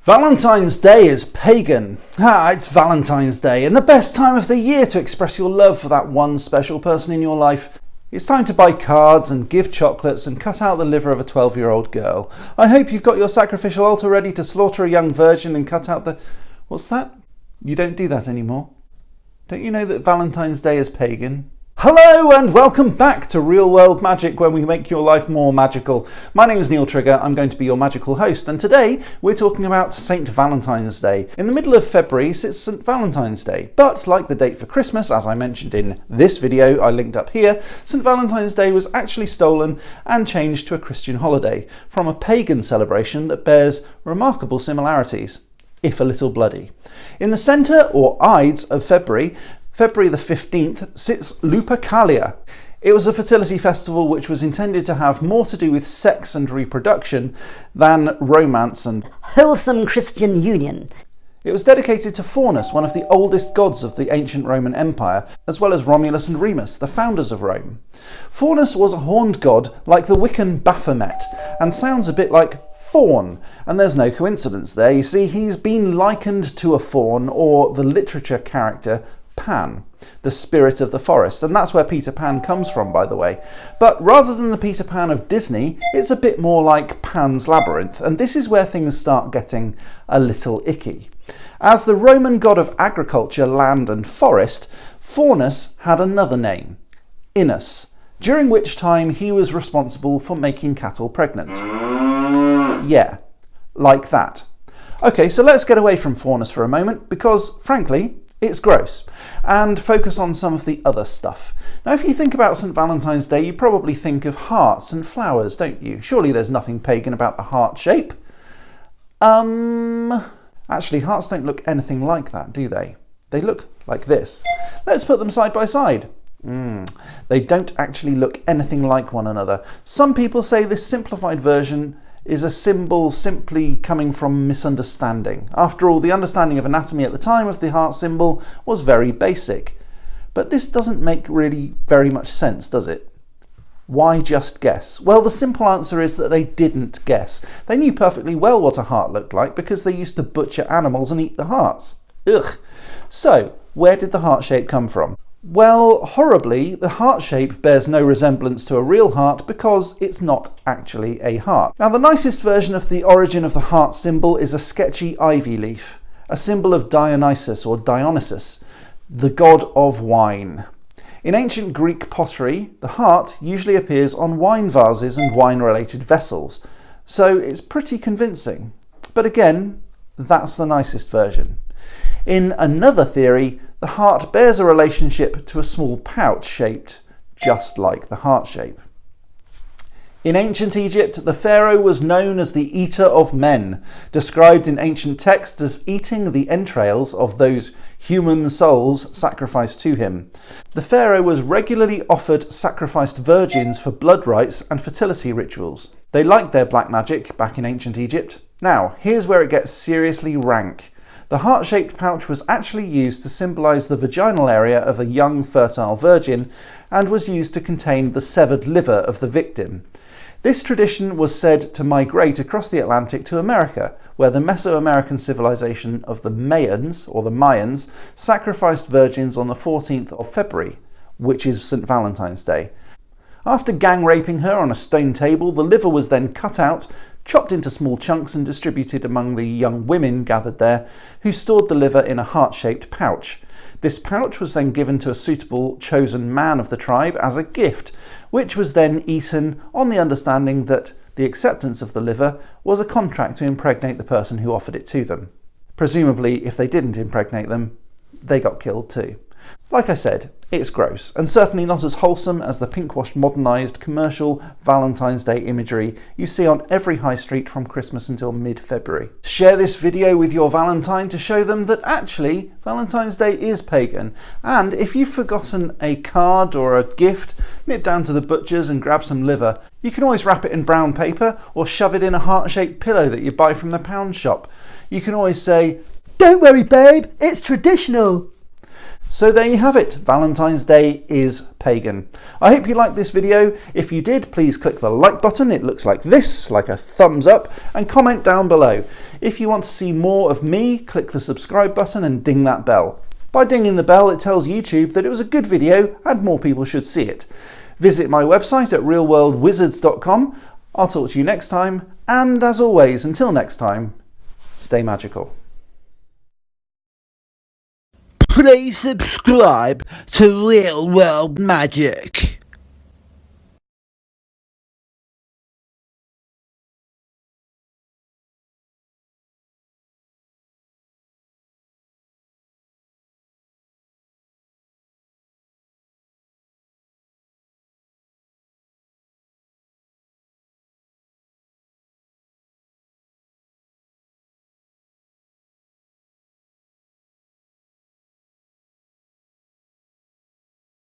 Valentine's Day is pagan. It's Valentine's Day, and the best time of the year to express your love for that one special person in your life. It's time to buy cards and give chocolates and cut out the liver of a 12-year-old girl. I hope you've got your sacrificial altar ready to slaughter a young virgin and cut out the... What's that? You don't do that anymore. Don't you know that Valentine's Day is pagan? Hello and welcome back to Real World Magic, where we make your life more magical. My name is Neil Trigger, I'm going to be your magical host, and today we're talking about St. Valentine's Day. In the middle of February sits St. Valentine's Day, but like the date for Christmas, as I mentioned in this video I linked up here, St. Valentine's Day was actually stolen and changed to a Christian holiday from a pagan celebration that bears remarkable similarities, if a little bloody. In the centre, or Ides, of February the 15th, sits Lupercalia. It was a fertility festival which was intended to have more to do with sex and reproduction than romance and wholesome Christian union. It was dedicated to Faunus, one of the oldest gods of the ancient Roman Empire, as well as Romulus and Remus, the founders of Rome. Faunus was a horned god like the Wiccan Baphomet, and sounds a bit like faun, and there's no coincidence there. You see, he's been likened to a faun, or the literature character Pan, the spirit of the forest, and that's where Peter Pan comes from, by the way. But rather than the Peter Pan of Disney, it's a bit more like Pan's Labyrinth, and this is where things start getting a little icky. As the Roman god of agriculture, land and forest, Faunus had another name, Inus, during which time he was responsible for making cattle pregnant. Yeah, like that. Okay, so let's get away from Faunus for a moment, because frankly, it's gross, and focus on some of the other stuff. Now, if you think about St. Valentine's Day, you probably think of hearts and flowers, don't you? Surely there's nothing pagan about the heart shape. Actually, hearts don't look anything like that, do they? They look like this. Let's put them side by side. They don't actually look anything like one another. Some people say this simplified version is a symbol simply coming from misunderstanding. After all, the understanding of anatomy at the time of the heart symbol was very basic. But this doesn't make really very much sense, does it? Why just guess? Well, the simple answer is that they didn't guess. They knew perfectly well what a heart looked like because they used to butcher animals and eat the hearts. Ugh. So, where did the heart shape come from? Well, horribly, the heart shape bears no resemblance to a real heart because it's not actually a heart. Now, the nicest version of the origin of the heart symbol is a sketchy ivy leaf, a symbol of Dionysus or Dionysus, the god of wine. In ancient Greek pottery, the heart usually appears on wine vases and wine-related vessels, so it's pretty convincing. But again, that's the nicest version. In another theory, the heart bears a relationship to a small pouch shaped just like the heart shape. In ancient Egypt, the pharaoh was known as the eater of men, described in ancient texts as eating the entrails of those human souls sacrificed to him. The pharaoh was regularly offered sacrificed virgins for blood rites and fertility rituals. They liked their black magic back in ancient Egypt. Now, here's where it gets seriously rank. The heart-shaped pouch was actually used to symbolise the vaginal area of a young fertile virgin and was used to contain the severed liver of the victim. This tradition was said to migrate across the Atlantic to America, where the Mesoamerican civilization of the Mayans, or the Mayans, sacrificed virgins on the 14th of February, which is St. Valentine's Day. After gang raping her on a stone table, the liver was then cut out, chopped into small chunks and distributed among the young women gathered there, who stored the liver in a heart-shaped pouch. This pouch was then given to a suitable chosen man of the tribe as a gift, which was then eaten on the understanding that the acceptance of the liver was a contract to impregnate the person who offered it to them. Presumably, if they didn't impregnate them, they got killed too. Like I said, it's gross, and certainly not as wholesome as the pink-washed modernised commercial Valentine's Day imagery you see on every high street from Christmas until mid-February. Share this video with your Valentine to show them that actually Valentine's Day is pagan, and if you've forgotten a card or a gift, nip down to the butcher's and grab some liver. You can always wrap it in brown paper or shove it in a heart-shaped pillow that you buy from the pound shop. You can always say, "Don't worry, babe, it's traditional." So there you have it, Valentine's Day is pagan. I hope you liked this video. If you did, please click the like button. It looks like this, like a thumbs up, and comment down below. If you want to see more of me, click the subscribe button and ding that bell. By dinging the bell, it tells YouTube that it was a good video and more people should see it. Visit my website at realworldwizards.com. I'll talk to you next time, and as always, until next time, stay magical. Please subscribe to Real World Magic.